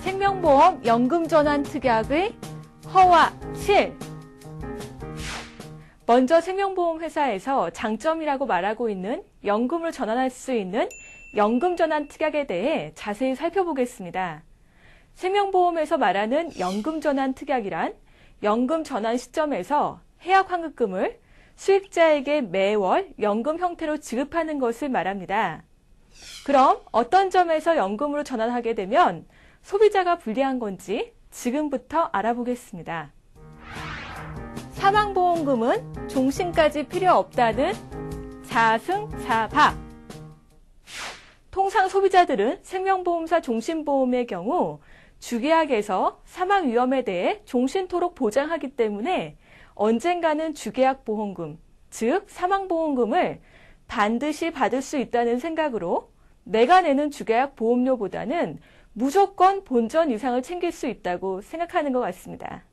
생명보험 연금전환특약의 허와 실. 먼저 생명보험 회사에서 장점이라고 말하고 있는 연금을 전환할 수 있는 연금전환특약에 대해 자세히 살펴보겠습니다. 생명보험에서 말하는 연금전환특약이란 연금 전환 시점에서 해약환급금을 수익자에게 매월 연금 형태로 지급하는 것을 말합니다. 그럼 어떤 점에서 연금으로 전환하게 되면 소비자가 불리한 건지 지금부터 알아보겠습니다. 사망보험금은 종신까지 필요 없다는 자승자박. 통상 소비자들은 생명보험사 종신보험의 경우 주계약에서 사망 위험에 대해 종신토록 보장하기 때문에 언젠가는 주계약 보험금, 즉 사망보험금을 반드시 받을 수 있다는 생각으로 내가 내는 주계약 보험료보다는 무조건 본전 이상을 챙길 수 있다고 생각하는 것 같습니다.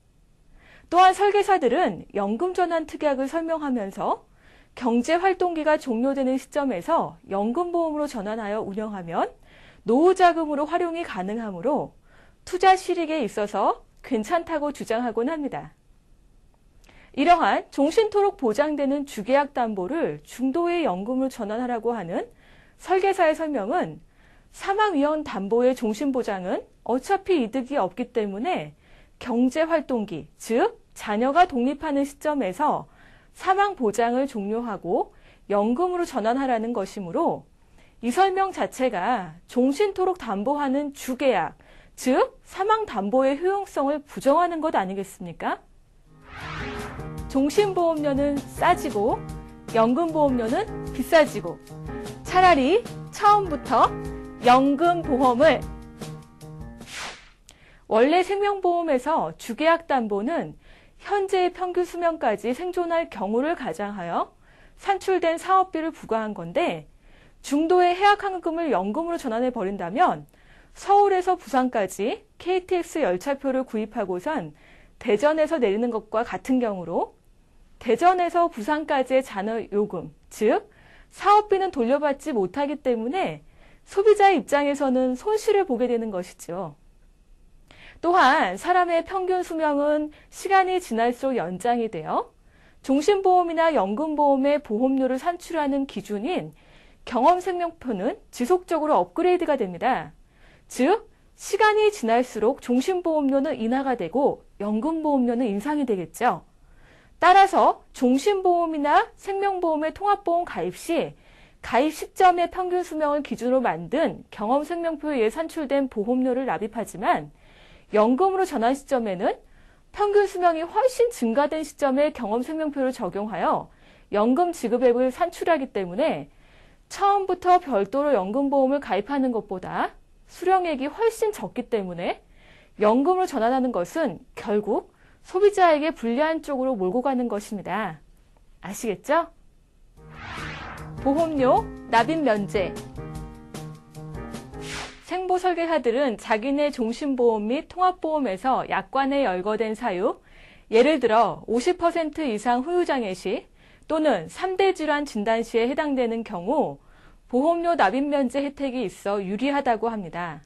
또한 설계사들은 연금전환특약을 설명하면서 경제활동기가 종료되는 시점에서 연금보험으로 전환하여 운영하면 노후자금으로 활용이 가능하므로 투자 실익에 있어서 괜찮다고 주장하곤 합니다. 이러한 종신토록 보장되는 주계약 담보를 중도의 연금으로 전환하라고 하는 설계사의 설명은 사망위험 담보의 종신보장은 어차피 이득이 없기 때문에 경제활동기, 즉 자녀가 독립하는 시점에서 사망보장을 종료하고 연금으로 전환하라는 것이므로 이 설명 자체가 종신토록 담보하는 주계약, 즉 사망담보의 효용성을 부정하는 것 아니겠습니까? 종신보험료는 싸지고 연금보험료는 비싸지고 차라리 처음부터 연금보험을. 원래 생명보험에서 주계약 담보는 현재의 평균 수명까지 생존할 경우를 가장하여 산출된 사업비를 부과한 건데 중도의 해약환급금을 연금으로 전환해 버린다면 서울에서 부산까지 KTX 열차표를 구입하고선 대전에서 내리는 것과 같은 경우로 대전에서 부산까지의 잔여요금, 즉 사업비는 돌려받지 못하기 때문에 소비자의 입장에서는 손실을 보게 되는 것이죠. 또한 사람의 평균 수명은 시간이 지날수록 연장이 되어 종신보험이나 연금보험의 보험료를 산출하는 기준인 경험생명표는 지속적으로 업그레이드가 됩니다. 즉, 시간이 지날수록 종신보험료는 인하가 되고 연금보험료는 인상이 되겠죠. 따라서 종신보험이나 생명보험의 통합보험 가입 시 가입 시점의 평균 수명을 기준으로 만든 경험생명표에 의해 산출된 보험료를 납입하지만 연금으로 전환 시점에는 평균 수명이 훨씬 증가된 시점에 경험생명표를 적용하여 연금 지급액을 산출하기 때문에 처음부터 별도로 연금보험을 가입하는 것보다 수령액이 훨씬 적기 때문에 연금으로 전환하는 것은 결국 소비자에게 불리한 쪽으로 몰고 가는 것입니다. 아시겠죠? 보험료 납입 면제. 생보 설계사들은 자기네 종신보험 및 통합보험에서 약관에 열거된 사유, 예를 들어 50% 이상 후유장애 시 또는 3대 질환 진단 시에 해당되는 경우 보험료 납입 면제 혜택이 있어 유리하다고 합니다.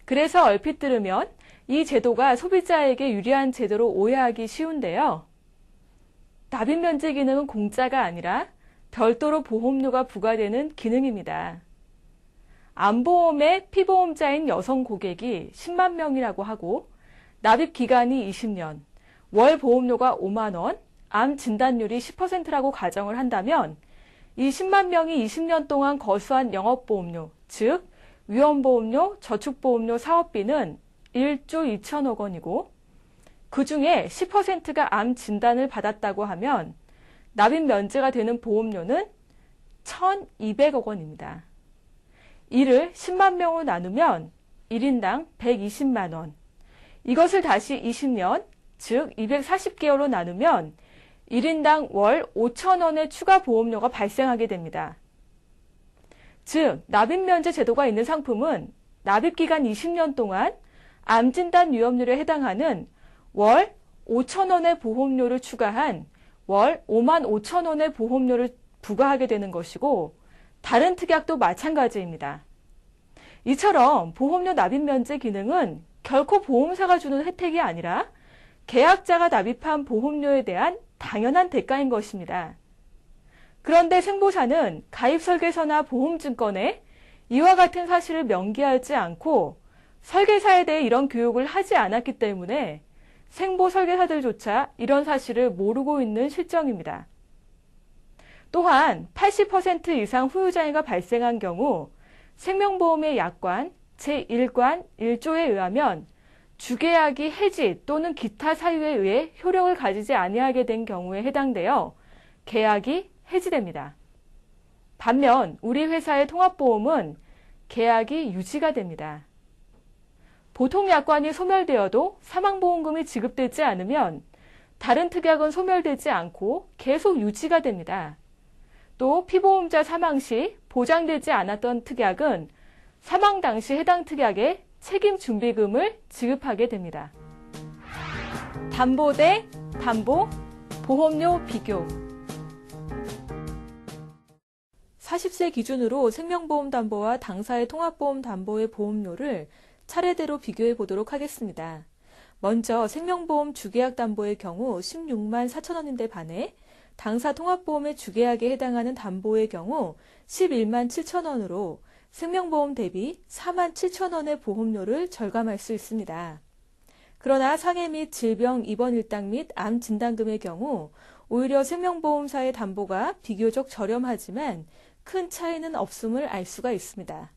그래서 얼핏 들으면 이 제도가 소비자에게 유리한 제도로 오해하기 쉬운데요. 납입 면제 기능은 공짜가 아니라 별도로 보험료가 부과되는 기능입니다. 암보험의 피보험자인 여성 고객이 10만 명이라고 하고 납입 기간이 20년, 월 보험료가 5만 원, 암 진단율이 10%라고 가정을 한다면 이 10만 명이 20년 동안 거수한 영업보험료, 즉 위험보험료, 저축보험료, 사업비는 1조 2천억 원이고 그 중에 10%가 암 진단을 받았다고 하면 납입 면제가 되는 보험료는 1,200억 원입니다. 이를 10만 명으로 나누면 1인당 120만 원. 이것을 다시 20년, 즉 240개월로 나누면 1인당 월 5천 원의 추가 보험료가 발생하게 됩니다. 즉, 납입면제 제도가 있는 상품은 납입기간 20년 동안 암진단 위험률에 해당하는 월 5천 원의 보험료를 추가한 월 5만 5천 원의 보험료를 부과하게 되는 것이고 다른 특약도 마찬가지입니다. 이처럼 보험료 납입 면제 기능은 결코 보험사가 주는 혜택이 아니라 계약자가 납입한 보험료에 대한 당연한 대가인 것입니다. 그런데 생보사는 가입설계서나 보험증권에 이와 같은 사실을 명기하지 않고 설계사에 대해 이런 교육을 하지 않았기 때문에 생보 설계사들조차 이런 사실을 모르고 있는 실정입니다. 또한 80% 이상 후유장애가 발생한 경우 생명보험의 약관 제1관 1조에 의하면 주계약이 해지 또는 기타 사유에 의해 효력을 가지지 아니하게 된 경우에 해당되어 계약이 해지됩니다. 반면 우리 회사의 통합보험은 계약이 유지가 됩니다. 보통 약관이 소멸되어도 사망보험금이 지급되지 않으면 다른 특약은 소멸되지 않고 계속 유지가 됩니다. 또 피보험자 사망 시 보장되지 않았던 특약은 사망 당시 해당 특약의 책임 준비금을 지급하게 됩니다. 담보 대 담보, 보험료 비교. 40세 기준으로 생명보험 담보와 당사의 통합보험 담보의 보험료를 차례대로 비교해 보도록 하겠습니다. 먼저 생명보험 주계약 담보의 경우 16만 4천 원인데 반해 당사 통합보험의 주계약에 해당하는 담보의 경우 11만 7천 원으로 생명보험 대비 4만 7천 원의 보험료를 절감할 수 있습니다. 그러나 상해 및 질병 입원 일당 및 암 진단금의 경우 오히려 생명보험사의 담보가 비교적 저렴하지만 큰 차이는 없음을 알 수가 있습니다.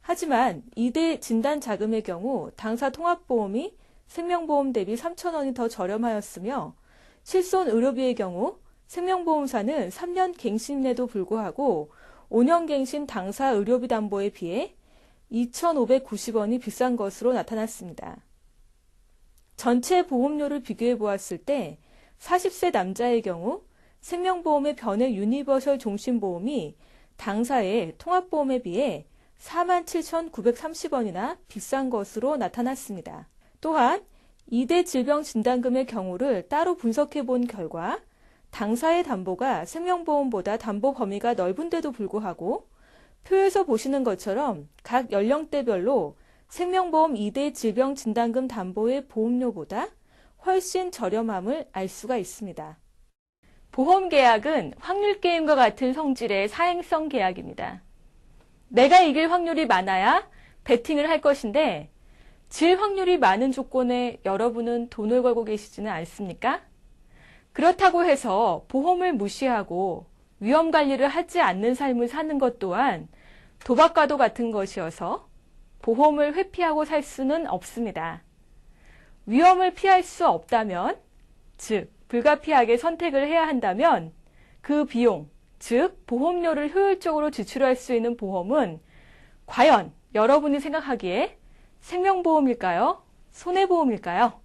하지만 2대 진단자금의 경우 당사 통합보험이 생명보험 대비 3천 원이 더 저렴하였으며 실손 의료비의 경우 생명보험사는 3년 갱신임에도 불구하고 5년 갱신 당사 의료비 담보에 비해 2,590원이 비싼 것으로 나타났습니다. 전체 보험료를 비교해 보았을 때 40세 남자의 경우 생명보험의 변액 유니버셜 종신보험이 당사의 통합보험에 비해 47,930원이나 비싼 것으로 나타났습니다. 또한 2대 질병 진단금의 경우를 따로 분석해 본 결과 당사의 담보가 생명보험보다 담보 범위가 넓은데도 불구하고 표에서 보시는 것처럼 각 연령대별로 생명보험 2대 질병 진단금 담보의 보험료보다 훨씬 저렴함을 알 수가 있습니다. 보험계약은 확률게임과 같은 성질의 사행성 계약입니다. 내가 이길 확률이 많아야 베팅을 할 것인데 질 확률이 많은 조건에 여러분은 돈을 걸고 계시지는 않습니까? 그렇다고 해서 보험을 무시하고 위험관리를 하지 않는 삶을 사는 것 또한 도박과도 같은 것이어서 보험을 회피하고 살 수는 없습니다. 위험을 피할 수 없다면, 즉 불가피하게 선택을 해야 한다면 그 비용, 즉 보험료를 효율적으로 지출할 수 있는 보험은 과연 여러분이 생각하기에 생명보험일까요? 손해보험일까요?